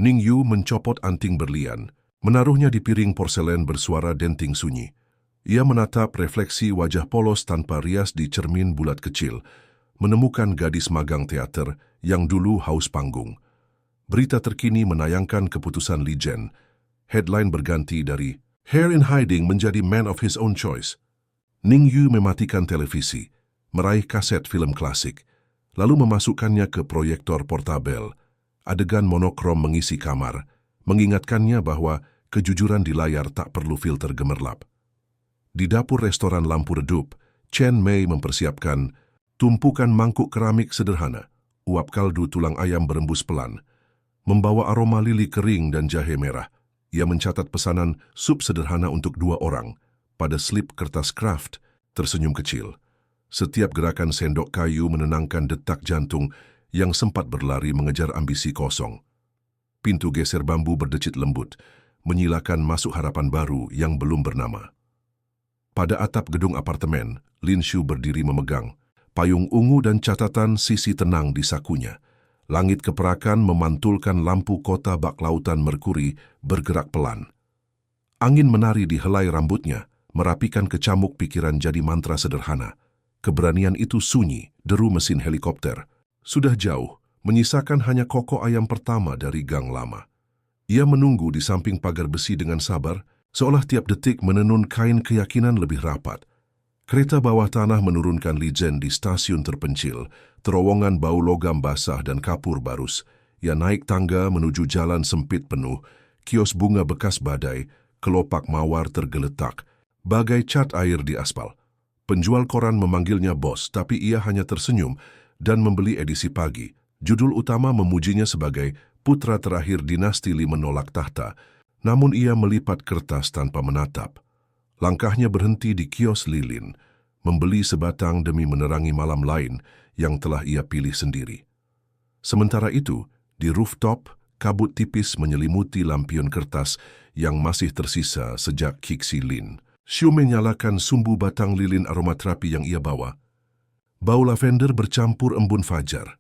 Speaker 1: Ning Yu mencopot anting berlian, menaruhnya di piring porselen bersuara denting sunyi. Ia menatap refleksi wajah polos tanpa rias di cermin bulat kecil, menemukan gadis magang teater yang dulu haus panggung. Berita terkini menayangkan keputusan Li Jen. Headline berganti dari Hair in Hiding menjadi Man of His Own Choice. Ning Yu mematikan televisi, meraih kaset film klasik, lalu memasukkannya ke proyektor portabel. Adegan monokrom mengisi kamar, mengingatkannya bahwa kejujuran di layar tak perlu filter gemerlap. Di dapur restoran lampu redup, Chen Mei mempersiapkan tumpukan mangkuk keramik sederhana, uap kaldu tulang ayam berembus pelan, membawa aroma lili kering dan jahe merah. Ia mencatat pesanan sup sederhana untuk 2 orang, pada slip kertas kraft, tersenyum kecil. Setiap gerakan sendok kayu menenangkan detak jantung yang sempat berlari mengejar ambisi kosong. Pintu geser bambu berdecit lembut, menyilakan masuk harapan baru yang belum bernama. Pada atap gedung apartemen, Lin Shu berdiri memegang payung ungu dan catatan sisi tenang di sakunya. Langit keperakan memantulkan lampu kota bak lautan Merkuri bergerak pelan. Angin menari di helai rambutnya, merapikan kecamuk pikiran jadi mantra sederhana. Keberanian itu sunyi, deru mesin helikopter. Sudah jauh, menyisakan hanya kokok ayam pertama dari gang lama. Ia menunggu di samping pagar besi dengan sabar, seolah tiap detik menenun kain keyakinan lebih rapat. Kereta bawah tanah menurunkan Li Zhen di stasiun terpencil, terowongan bau logam basah dan kapur barus. Ia naik tangga menuju jalan sempit penuh, kios bunga bekas badai, kelopak mawar tergeletak, bagai cat air di aspal. Penjual koran memanggilnya bos, tapi ia hanya tersenyum dan membeli edisi pagi. Judul utama memujinya sebagai putra terakhir dinasti Li menolak tahta, namun ia melipat kertas tanpa menatap. Langkahnya berhenti di kios lilin, membeli sebatang demi menerangi malam lain yang telah ia pilih sendiri. Sementara itu, di rooftop, kabut tipis menyelimuti lampion kertas yang masih tersisa sejak Kixi Lin. Shu menyalakan sumbu batang lilin aromaterapi yang ia bawa. Bau lavender bercampur embun fajar.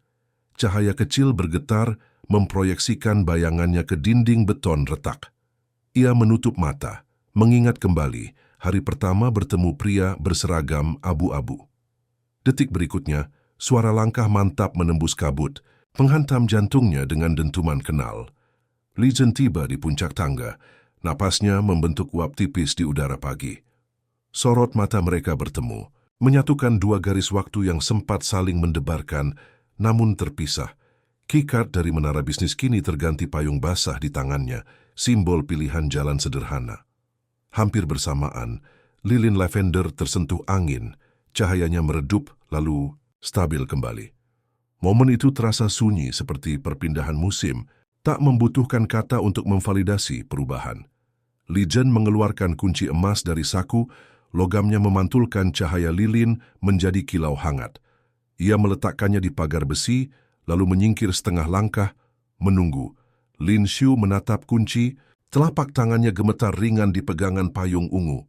Speaker 1: Cahaya kecil bergetar memproyeksikan bayangannya ke dinding beton retak. Ia menutup mata, mengingat kembali hari pertama bertemu pria berseragam abu-abu. Detik berikutnya, suara langkah mantap menembus kabut, menghantam jantungnya dengan dentuman kenal. Li Zhen tiba di puncak tangga, napasnya membentuk uap tipis di udara pagi. Sorot mata mereka bertemu, menyatukan dua garis waktu yang sempat saling mendebarkan, namun terpisah. Keycard dari menara bisnis kini terganti payung basah di tangannya, simbol pilihan jalan sederhana. Hampir bersamaan, lilin lavender tersentuh angin, cahayanya meredup lalu stabil kembali. Momen itu terasa sunyi seperti perpindahan musim, tak membutuhkan kata untuk memvalidasi perubahan. Li Zhen mengeluarkan kunci emas dari saku, logamnya memantulkan cahaya lilin menjadi kilau hangat. Ia meletakkannya di pagar besi, lalu menyingkir setengah langkah, menunggu. Lin Shu menatap kunci, telapak tangannya gemetar ringan di pegangan payung ungu.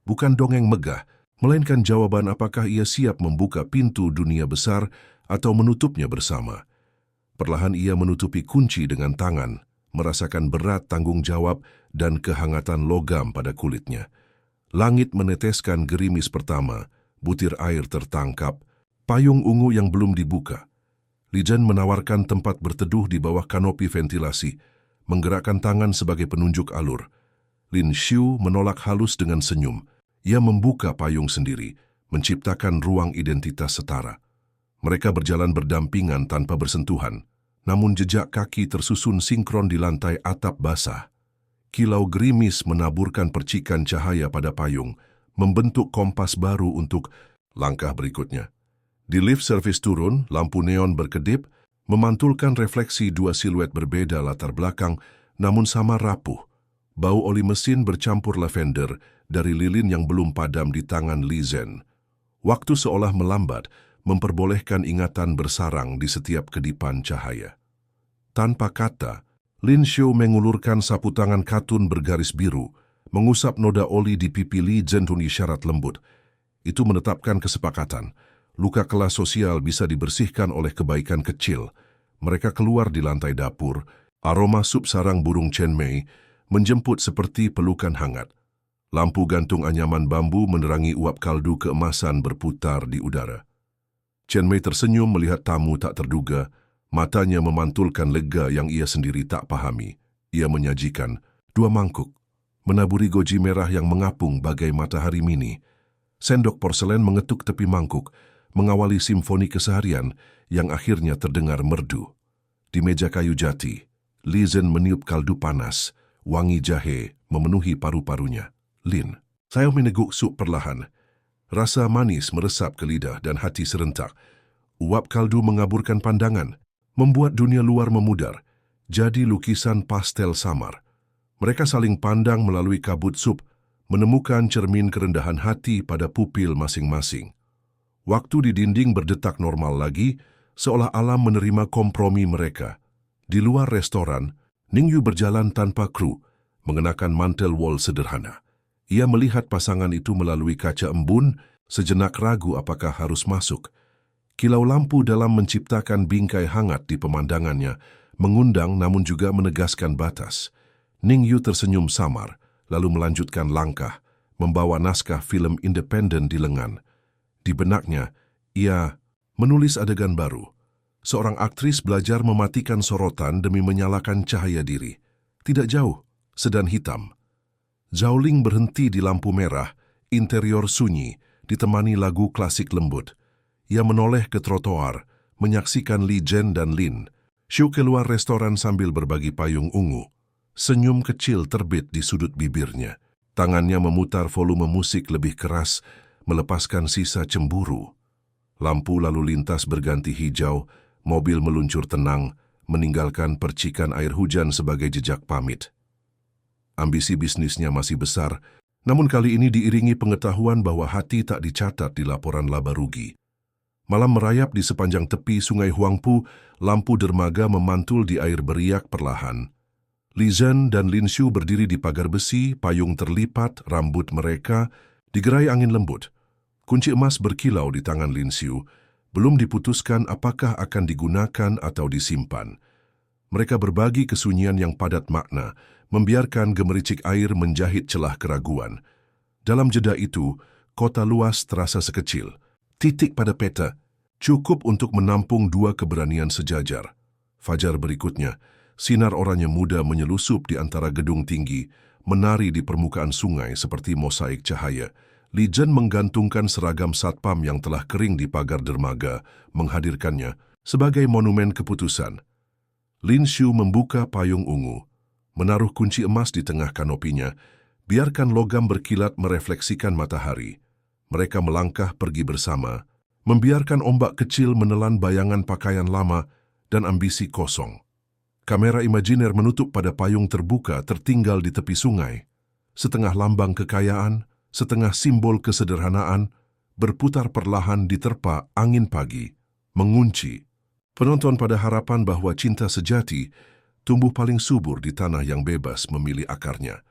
Speaker 1: Bukan dongeng megah, melainkan jawaban apakah ia siap membuka pintu dunia besar atau menutupnya bersama. Perlahan ia menutupi kunci dengan tangan, merasakan berat tanggung jawab dan kehangatan logam pada kulitnya. Langit meneteskan gerimis pertama, butir air tertangkap, payung ungu yang belum dibuka. Li Zhen menawarkan tempat berteduh di bawah kanopi ventilasi, menggerakkan tangan sebagai penunjuk alur. Lin Shu menolak halus dengan senyum. Ia membuka payung sendiri, menciptakan ruang identitas setara. Mereka berjalan berdampingan tanpa bersentuhan, namun jejak kaki tersusun sinkron di lantai atap basah. Kilau gerimis menaburkan percikan cahaya pada payung, membentuk kompas baru untuk langkah berikutnya. Di lift servis turun, lampu neon berkedip, memantulkan refleksi dua siluet berbeda latar belakang, namun sama rapuh. Bau oli mesin bercampur lavender dari lilin yang belum padam di tangan Li Zhen. Waktu seolah melambat, memperbolehkan ingatan bersarang di setiap kedipan cahaya. Tanpa kata, Lin Shu mengulurkan sapu tangan katun bergaris biru, mengusap noda oli di pipi Li Zhen dengan isyarat lembut. Itu menetapkan kesepakatan. Luka kelas sosial bisa dibersihkan oleh kebaikan kecil. Mereka keluar di lantai dapur, aroma sup sarang burung Chen Mei menjemput seperti pelukan hangat. Lampu gantung anyaman bambu menerangi uap kaldu keemasan berputar di udara. Chen Mei tersenyum melihat tamu tak terduga, matanya memantulkan lega yang ia sendiri tak pahami. Ia menyajikan 2 mangkuk, menaburi goji merah yang mengapung bagai matahari mini. Sendok porselen mengetuk tepi mangkuk, mengawali simfoni keseharian yang akhirnya terdengar merdu. Di meja kayu jati, Li Zhen meniup kaldu panas, wangi jahe memenuhi paru-parunya. Lin, saya meneguk sup perlahan. Rasa manis meresap ke lidah dan hati serentak. Uap kaldu mengaburkan pandangan, membuat dunia luar memudar, jadi lukisan pastel samar. Mereka saling pandang melalui kabut sup, menemukan cermin kerendahan hati pada pupil masing-masing. Waktu di dinding berdetak normal lagi, seolah alam menerima kompromi mereka. Di luar restoran, Ningyu berjalan tanpa kru, mengenakan mantel wol sederhana. Ia melihat pasangan itu melalui kaca embun, sejenak ragu apakah harus masuk. Kilau lampu dalam menciptakan bingkai hangat di pemandangannya, mengundang namun juga menegaskan batas. Ningyu tersenyum samar, lalu melanjutkan langkah, membawa naskah film independen di lengan. Di benaknya, ia menulis adegan baru. Seorang aktris belajar mematikan sorotan demi menyalakan cahaya diri. Tidak jauh, sedan hitam. Zhao Ling berhenti di lampu merah, interior sunyi, ditemani lagu klasik lembut. Ia menoleh ke trotoar, menyaksikan Li Zhen dan Lin. Xiu keluar restoran sambil berbagi payung ungu. Senyum kecil terbit di sudut bibirnya. Tangannya memutar volume musik lebih keras, melepaskan sisa cemburu. Lampu lalu lintas berganti hijau, mobil meluncur tenang, meninggalkan percikan air hujan sebagai jejak pamit. Ambisi bisnisnya masih besar, namun kali ini diiringi pengetahuan bahwa hati tak dicatat di laporan laba rugi. Malam merayap di sepanjang tepi sungai Huangpu, lampu dermaga memantul di air beriak perlahan. Li Zhen dan Lin Xiu berdiri di pagar besi, payung terlipat, rambut mereka digerai angin lembut. Kunci emas berkilau di tangan Lin Xiu, belum diputuskan apakah akan digunakan atau disimpan. Mereka berbagi kesunyian yang padat makna, membiarkan gemericik air menjahit celah keraguan. Dalam jeda itu, kota luas terasa sekecil. Titik pada peta, cukup untuk menampung dua keberanian sejajar. Fajar berikutnya, sinar oranye muda menyelusup di antara gedung tinggi, menari di permukaan sungai seperti mosaik cahaya. Li Zhen menggantungkan seragam satpam yang telah kering di pagar dermaga, menghadirkannya sebagai monumen keputusan. Lin Xiu membuka payung ungu, menaruh kunci emas di tengah kanopinya, biarkan logam berkilat merefleksikan matahari. Mereka melangkah pergi bersama, membiarkan ombak kecil menelan bayangan pakaian lama dan ambisi kosong. Kamera imajiner menutup pada payung terbuka tertinggal di tepi sungai. Setengah lambang kekayaan, setengah simbol kesederhanaan, berputar perlahan diterpa angin pagi, mengunci. Penonton pada harapan bahwa cinta sejati tumbuh paling subur di tanah yang bebas memilih akarnya.